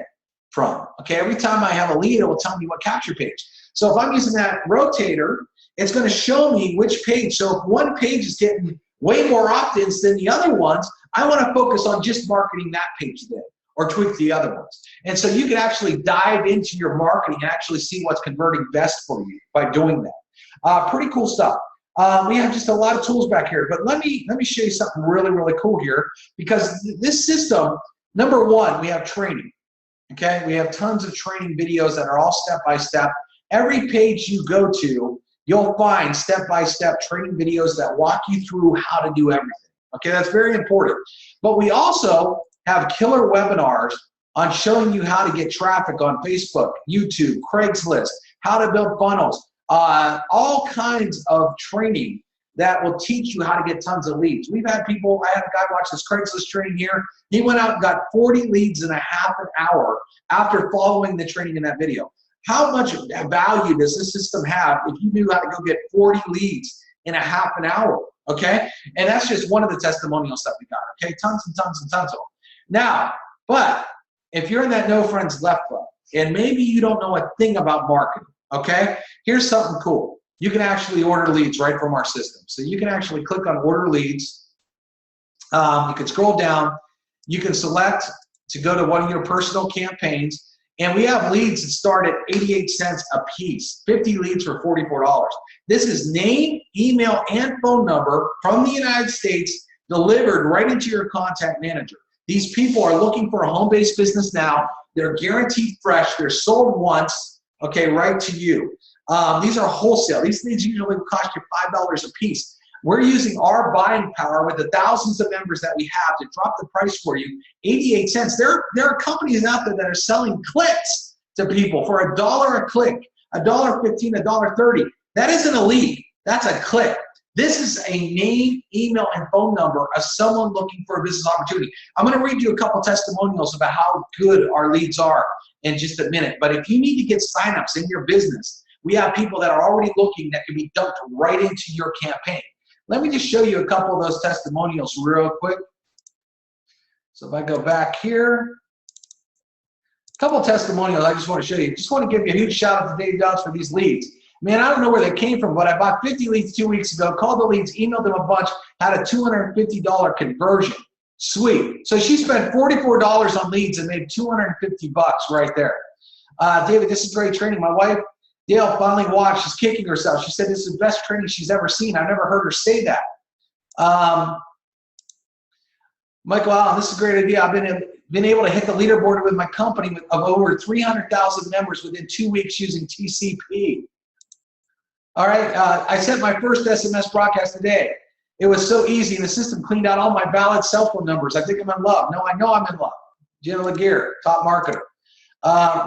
from. Okay, every time I have a lead, it will tell me what capture page. So if I'm using that rotator, it's going to show me which page. So if one page is getting way more opt-ins than the other ones, I want to focus on just marketing that page then, or tweak the other ones. And so you can actually dive into your marketing and actually see what's converting best for you by doing that. Pretty cool stuff. We have just a lot of tools back here, but let me show you something really, really cool here, because this system, number one, we have training. Okay, we have tons of training videos that are all step-by-step. Every page you go to, you'll find step-by-step training videos that walk you through how to do everything. Okay, that's very important. But we also have killer webinars on showing you how to get traffic on Facebook, YouTube, Craigslist, how to build funnels, all kinds of training that will teach you how to get tons of leads. We've had people, I had a guy watch this Craigslist training here. He went out and got 40 leads in a half an hour after following the training in that video. How much value does this system have if you knew how to go get 40 leads in a half an hour, okay? And that's just one of the testimonials that we got, okay? Tons and tons and tons of them. Now, but if you're in that no friends left club, and maybe you don't know a thing about marketing, okay? Here's something cool. You can actually order leads right from our system. So you can actually click on order leads. You can scroll down. You can select to go to one of your personal campaigns. And we have leads that start at 88 cents a piece, 50 leads for $44. This is name, email, and phone number from the United States delivered right into your contact manager. These people are looking for a home-based business now. They're guaranteed fresh. They're sold once, okay, right to you. These are wholesale. These leads usually cost you $5 a piece. We're using our buying power with the thousands of members that we have to drop the price for you, 88 cents. There are companies out there that are selling clicks to people for $1 a click, $1.15, $1.30. That isn't a lead. That's a click. This is a name, email, and phone number of someone looking for a business opportunity. I'm going to read you a couple testimonials about how good our leads are in just a minute. But if you need to get signups in your business, we have people that are already looking that can be dumped right into your campaign. Let me just show you a couple of those testimonials real quick. So if I go back here, a couple of testimonials I just want to show you. Just want to give you a huge shout out to Dave Dodds for these leads. Man, I don't know where they came from, but I bought 50 leads 2 weeks ago, called the leads, emailed them a bunch, had a $250 conversion. Sweet. So she spent $44 on leads and made $250 right there. David, this is great training. My wife, Dale, finally watched. She's kicking herself. She said this is the best training she's ever seen. I've never heard her say that. Michael Allen, this is a great idea. I've been able to hit the leaderboard with my company of over 300,000 members within 2 weeks using TCP. All right, I sent my first SMS broadcast today. It was so easy, and the system cleaned out all my valid cell phone numbers. I think I'm in love. No, I know I'm in love. Jillian W, top marketer.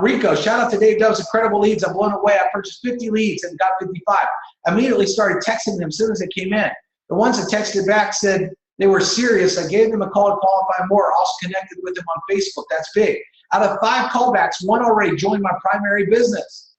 Rico, shout out to Dave Dove's incredible leads. I'm blown away. I purchased 50 leads and got 55. Immediately started texting them as soon as they came in. The ones that texted back said they were serious. I gave them a call to qualify more. Also connected with them on Facebook. That's big. Out of 5 callbacks, 1 already joined my primary business.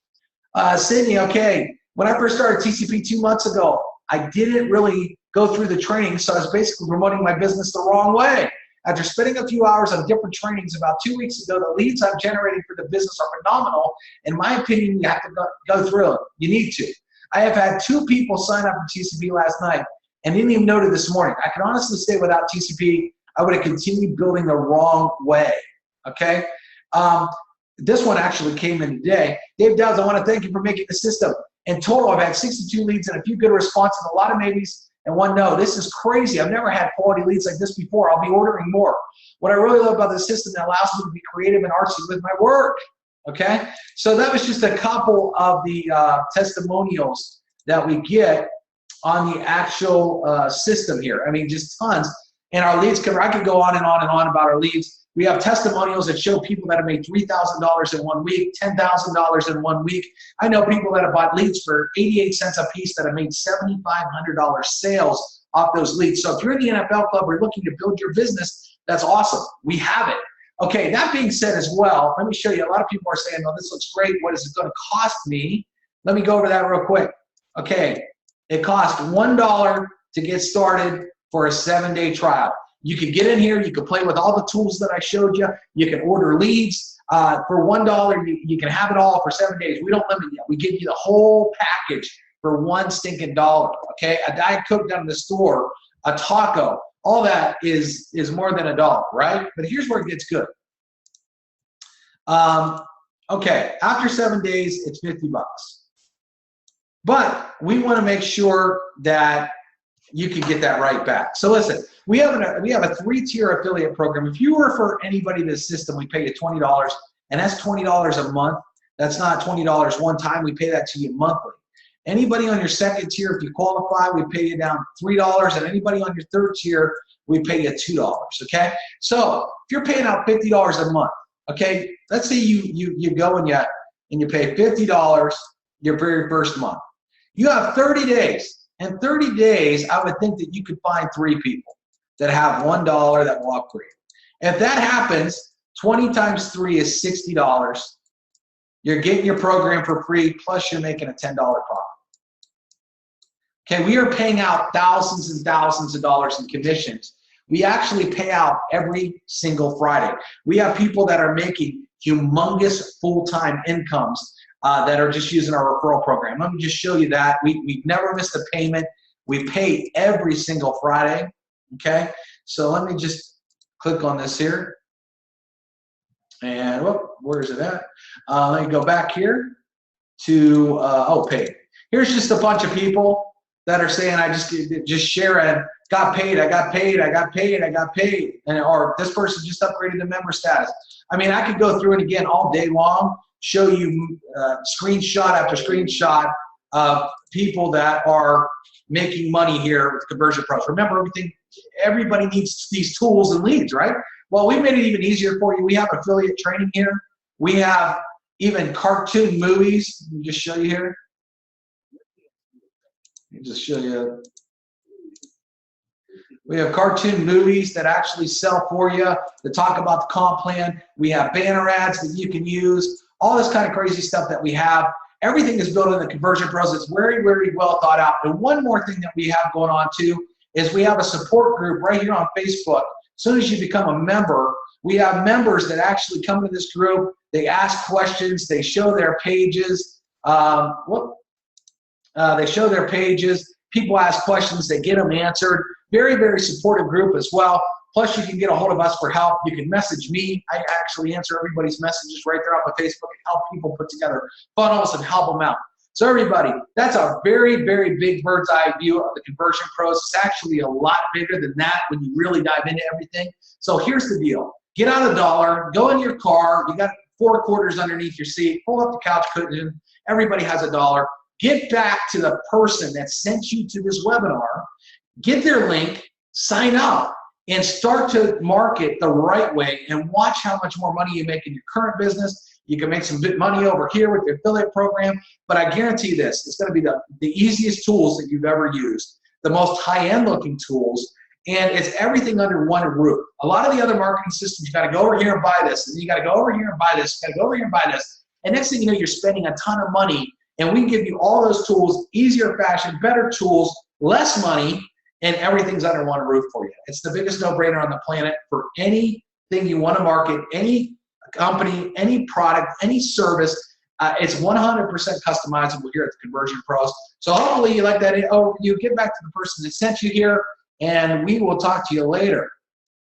Sydney, okay. When I first started TCP 2 months ago, I didn't really go through the training, so I was basically promoting my business the wrong way. After spending a few hours on different trainings about 2 weeks ago, the leads I'm generating for the business are phenomenal. In my opinion, you have to go through it. You need to. I have had 2 people sign up for TCP last night and didn't even know it this morning. I can honestly say without TCP, I would have continued building the wrong way, okay? This one actually came in today. Dave Dowds, I want to thank you for making the system. In total, I've had 62 leads and a few good responses, a lot of maybes, and 1 no. This is crazy. I've never had quality leads like this before. I'll be ordering more. What I really love about this system, that allows me to be creative and artsy with my work, okay? So that was just a couple of the testimonials that we get on the actual system here. I mean, just tons. And our leads cover, I could go on and on and on about our leads. We have testimonials that show people that have made $3,000 in 1 week, $10,000 in 1 week. I know people that have bought leads for 88 cents a piece that have made $7,500 sales off those leads. So if you're in the NFL club or looking to build your business, that's awesome. We have it. Okay, that being said as well, let me show you. A lot of people are saying, oh, this looks great. What is it going to cost me? Let me go over that real quick. Okay, it costs $1 to get started for a 7-day trial. You can get in here, you can play with all the tools that I showed you. You can order leads. For $1, you can have it all for 7 days. We don't limit you. We give you the whole package for $1 stinking dollar, okay? A Diet Coke down in the store, a taco, all that is more than $1, right? But here's where it gets good. Okay, after 7 days, it's 50 bucks. But we want to make sure that you can get that right back. So listen, we have a 3-tier affiliate program. If you refer anybody to the system, we pay you $20, and that's $20 a month. That's not $20 one time. We pay that to you monthly. Anybody on your 2nd tier, if you qualify, we pay you down $3, and anybody on your 3rd tier, we pay you $2, okay? So if you're paying out $50 a month, okay, let's say you go and you pay $50 your very first month. You have 30 days. In 30 days, I would think that you could find 3 people that have $1 that will upgrade. If that happens, 20 times 3 is $60. You're getting your program for free, plus you're making a $10 profit. Okay, we are paying out thousands and thousands of dollars in commissions. We actually pay out every single Friday. We have people that are making humongous full-time incomes that are just using our referral program. Let me just show you that. We've never missed a payment. We pay every single Friday, okay? So let me just click on this here. And whoop, where is it at? Let me go back here to, pay. Here's just a bunch of people that are saying, I just share and got paid, I got paid, I got paid, I got paid, and or this person just upgraded to member status. I mean, I could go through it again all day long, show you screenshot after screenshot of people that are making money here with Conversion Pros. Remember, everybody needs these tools and leads, right? Well, we made it even easier for you. We have affiliate training here. We have even cartoon movies. Let me just show you here. Let me just show you. We have cartoon movies that actually sell for you, that talk about the comp plan. We have banner ads that you can use, all this kind of crazy stuff that we have. Everything is built in the Conversion Pros. It's very, very well thought out. And one more thing that we have going on too is we have a support group right here on Facebook. As soon as you become a member, we have members that actually come to this group. They ask questions. They show their pages. They show their pages. People ask questions. They get them answered. Very, very supportive group as well. Plus, you can get a hold of us for help. You can message me. I actually answer everybody's messages right there off of Facebook and help people put together funnels and help them out. So everybody, that's a very, very big bird's eye view of the Conversion Pros. It's actually a lot bigger than that when you really dive into everything. So here's the deal. Get out $1, go in your car. You got 4 quarters underneath your seat. Pull up the couch cushion. Everybody has $1. Get back to the person that sent you to this webinar. Get their link, sign up, and start to market the right way and watch how much more money you make in your current business. You can make some good money over here with the affiliate program, but I guarantee this, it's going to be the easiest tools that you've ever used, the most high-end looking tools, and it's everything under one roof. A lot of the other marketing systems, you got to go over here and buy this, and you got to go over here and buy this, you got to go over here and buy this, and next thing you know, you're spending a ton of money, and we give you all those tools, easier fashion, better tools, less money, and everything's under one roof for you. It's the biggest no-brainer on the planet for anything you want to market, any company, any product, any service. It's 100% customizable here at the Conversion Pros. So hopefully you like that overview. Get back to the person that sent you here, and we will talk to you later.